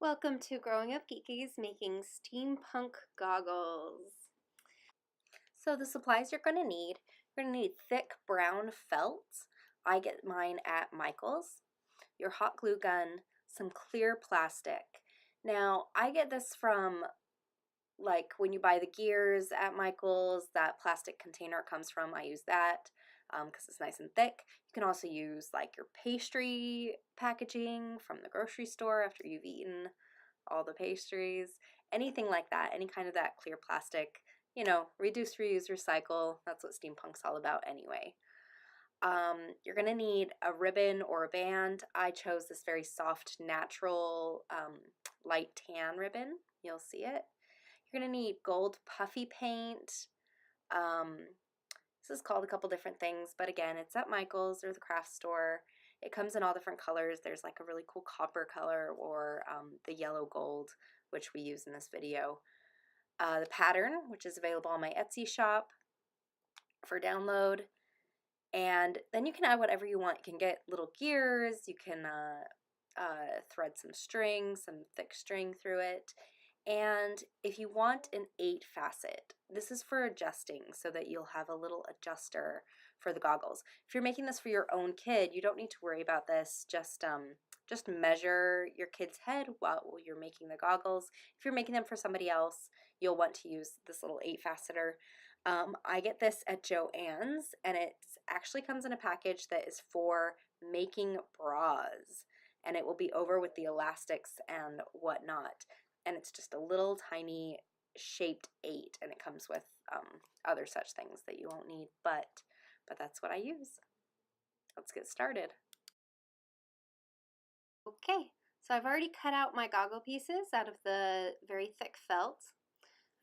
Welcome to Growing Up Geekies making steampunk goggles. So the supplies you're going to need, thick brown felt. I get mine at Michael's. Your hot glue gun, some clear plastic. Now I get this from like when you buy the gears at Michael's, that plastic container it comes from, I use that because it's nice and thick. You can also use like your pastry packaging from the grocery store after you've eaten all the pastries, anything like that, any kind of that clear plastic, reduce, reuse, recycle. That's what steampunk's all about anyway. You're going to need a ribbon or a band. I chose this very soft, natural, light tan ribbon. You'll see it. You're going to need gold puffy paint. This is called a couple different things, but again, it's at Michael's or the craft store. It comes in all different colors. There's like a really cool copper color or the yellow gold, which we use in this video. The pattern, which is available on my Etsy shop for download. And then you can add whatever you want. You can get little gears. You can thread some string, some thick string through it. And if you want an 8 facet, this is for adjusting so that you'll have a little adjuster for the goggles. If you're making this for your own kid, you don't need to worry about this. Just measure your kid's head while you're making the goggles. If you're making them for somebody else, you'll want to use this little 8 faceter. I get this at Joann's, and it actually comes in a package that is for making bras, and it will be over with the elastics and whatnot. And it's just a little tiny shaped 8, and it comes with other such things that you won't need, but that's what I use. Let's get started. Okay, so I've already cut out my goggle pieces out of the very thick felt.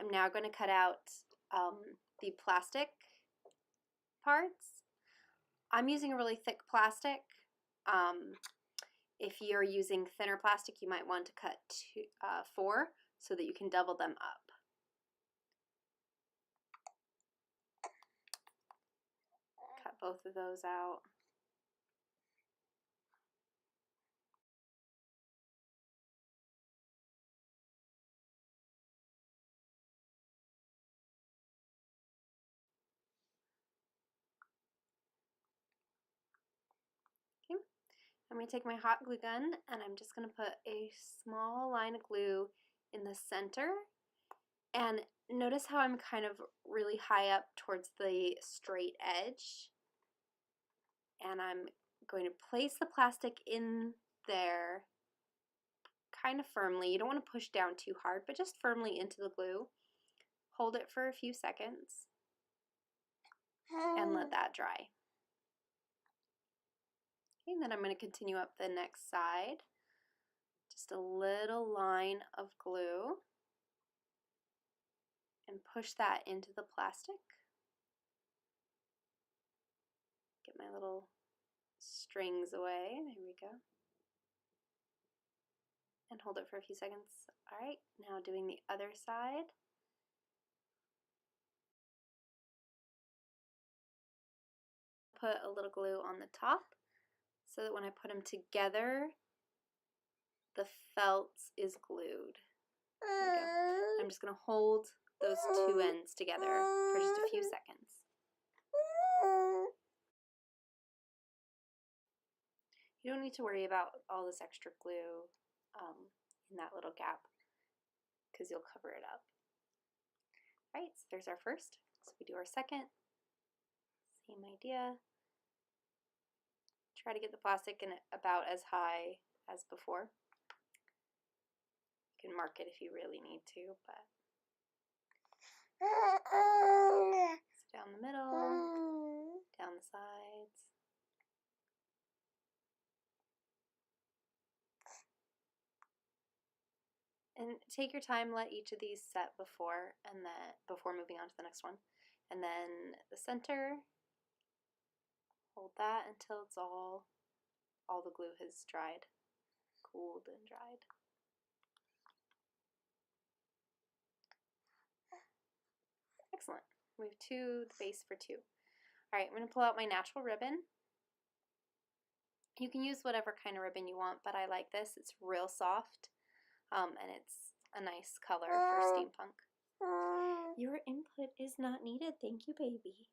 I'm now going to cut out the plastic parts. I'm using a really thick plastic. If you're using thinner plastic, you might want to cut 4 so that you can double them up. Cut both of those out. Okay. I'm going to take my hot glue gun and I'm just going to put a small line of glue in the center. And notice how I'm kind of really high up towards the straight edge. And I'm going to place the plastic in there kind of firmly. You don't want to push down too hard, but just firmly into the glue. Hold it for a few seconds and let that dry. Okay, and then I'm going to continue up the next side. Just a little line of glue and push that into the plastic. Get my little strings away. There we go. And hold it for a few seconds. All right, now doing the other side. Put a little glue on the top so that when I put them together, the felt is glued. There we go. I'm just going to hold those two ends together for just a few seconds. You don't need to worry about all this extra glue in that little gap because you'll cover it up. All right, so there's our first. So we do our second. Same idea. Try to get the plastic in about as high as before. You can mark it if you really need to, but so down the middle, down the sides. And take your time, let each of these set before moving on to the next one. And then the center, hold that until it's all the glue has dried, cooled and dried. Excellent. We have the base for 2. All right, I'm going to pull out my natural ribbon. You can use whatever kind of ribbon you want, but I like this. It's real soft. And it's a nice color for steampunk. Your input is not needed. Thank you, baby.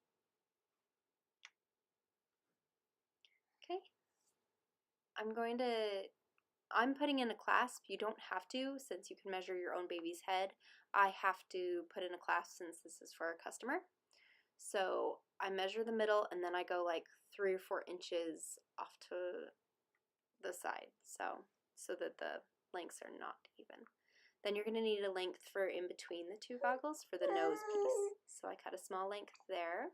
Okay. I'm putting in a clasp. You don't have to, since you can measure your own baby's head. I have to put in a clasp since this is for a customer. So I measure the middle and then I go like 3 or 4 inches off to the side, so that the lengths are not even. Then you're going to need a length for in between the 2 goggles for the nose piece. So I cut a small length there.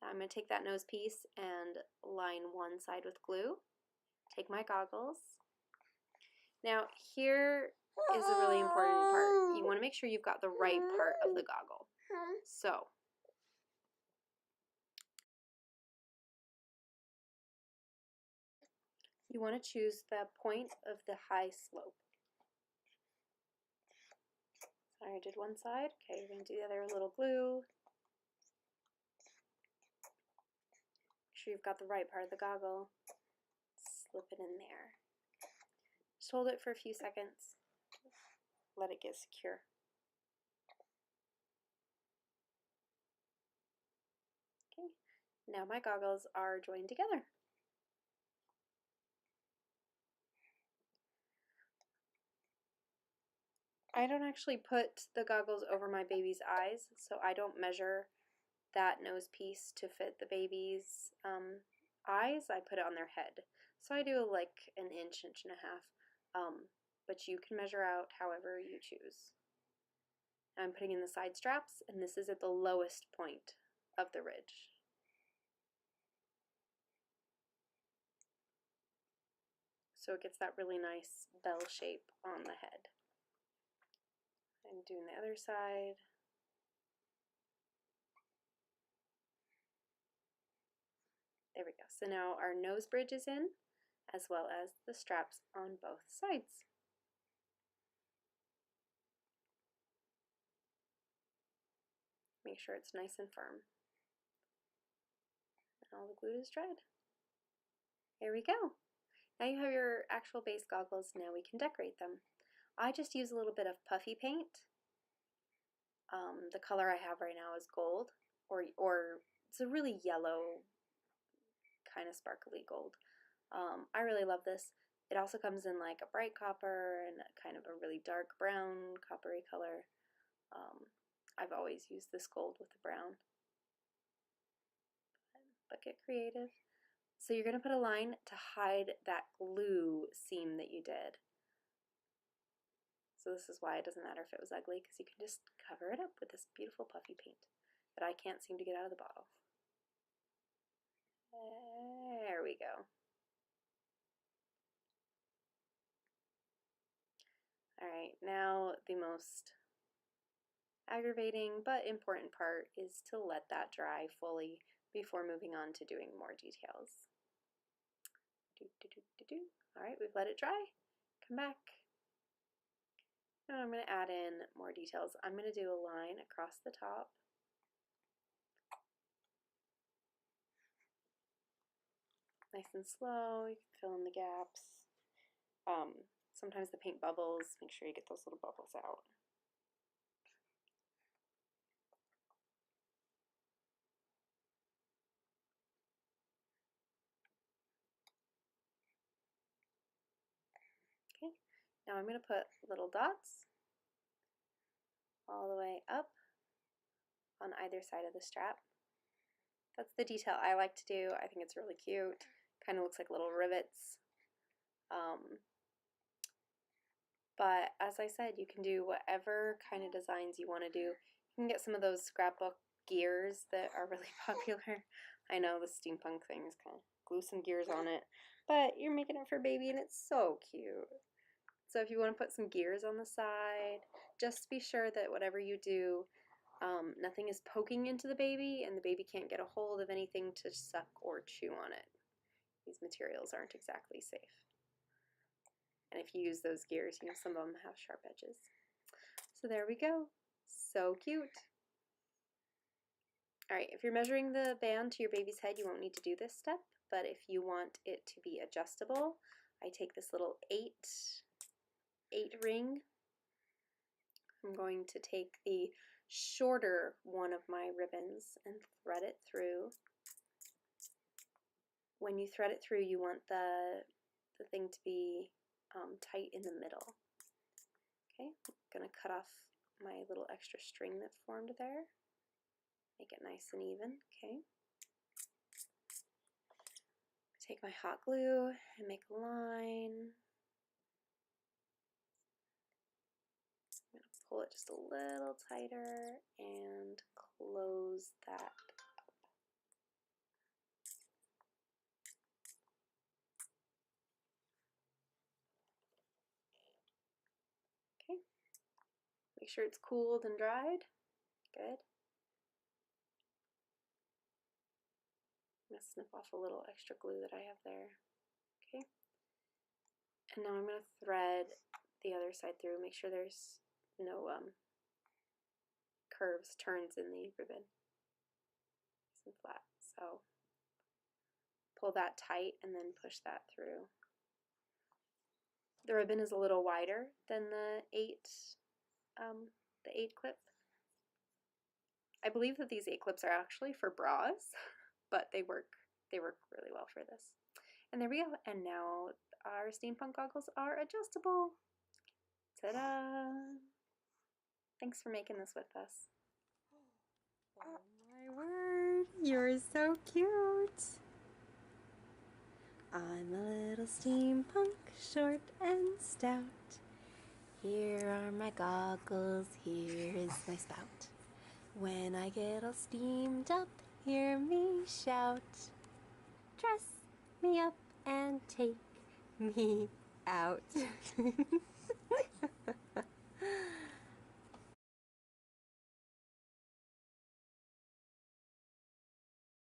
I'm going to take that nose piece and line one side with glue. Take my goggles. Now here is a really important part. You want to make sure you've got the right part of the goggle. So you want to choose the point of the high slope. So I did one side. Okay, you're going to do the other, a little glue. Make sure you've got the right part of the goggle. Slip it in there. Just hold it for a few seconds. Let it get secure. Okay, now my goggles are joined together. I don't actually put the goggles over my baby's eyes, so I don't measure that nose piece to fit the baby's eyes. I put it on their head. So I do like an inch, inch and a half, but you can measure out however you choose. Now I'm putting in the side straps, and this is at the lowest point of the ridge. So it gets that really nice bell shape on the head. I'm doing the other side. There we go. So now our nose bridge is in, as well as the straps on both sides. Make sure it's nice and firm. And all the glue is dried. There we go. Now you have your actual base goggles. Now we can decorate them. I just use a little bit of puffy paint. The color I have right now is gold, or it's a really yellow, kind of sparkly gold. I really love this. It also comes in like a bright copper and kind of a really dark brown coppery color. I've always used this gold with the brown. But get creative. So you're going to put a line to hide that glue seam that you did. So this is why it doesn't matter if it was ugly, because you can just cover it up with this beautiful puffy paint that I can't seem to get out of the bottle. There we go. Alright, now the most aggravating but important part is to let that dry fully before moving on to doing more details. Alright, we've let it dry. Come back. Now I'm going to add in more details. I'm going to do a line across the top. Nice and slow. You can fill in the gaps. Sometimes the paint bubbles. Make sure you get those little bubbles out. Okay, now I'm going to put little dots all the way up on either side of the strap. That's the detail I like to do. I think it's really cute. Kind of looks like little rivets. But as I said, you can do whatever kind of designs you want to do. You can get some of those scrapbook gears that are really popular. I know the steampunk thing is kind of glue some gears on it, but you're making it for baby and it's so cute. So if you want to put some gears on the side, just be sure that whatever you do, nothing is poking into the baby and the baby can't get a hold of anything to suck or chew on it. These materials aren't exactly safe. And if you use those gears, you know, some of them have sharp edges. So there we go. So cute. Alright, if you're measuring the band to your baby's head, you won't need to do this step, but if you want it to be adjustable, I take this little 8 string, I'm going to take the shorter one of my ribbons and thread it through. When you thread it through, you want the thing to be tight in the middle. Okay, I'm going to cut off my little extra string that formed there. Make it nice and even. Okay. Take my hot glue and make a line. I'm going to pull it just a little tighter and close that up. Okay. Make sure it's cooled and dried. Good. I'm going to snip off a little extra glue that I have there. Okay. And now I'm going to thread the other side through. Make sure there's no curves, turns in the ribbon. Nice and flat. So pull that tight and then push that through. The ribbon is a little wider than the 8 clip. I believe that these 8 clips are actually for bras, but they work really well for this. And there we go. And now our steampunk goggles are adjustable. Ta-da! Thanks for making this with us. Oh my word, you're so cute. I'm a little steampunk, short and stout. Here are my goggles, here is my spout. When I get all steamed up, hear me shout. Dress me up and take me out.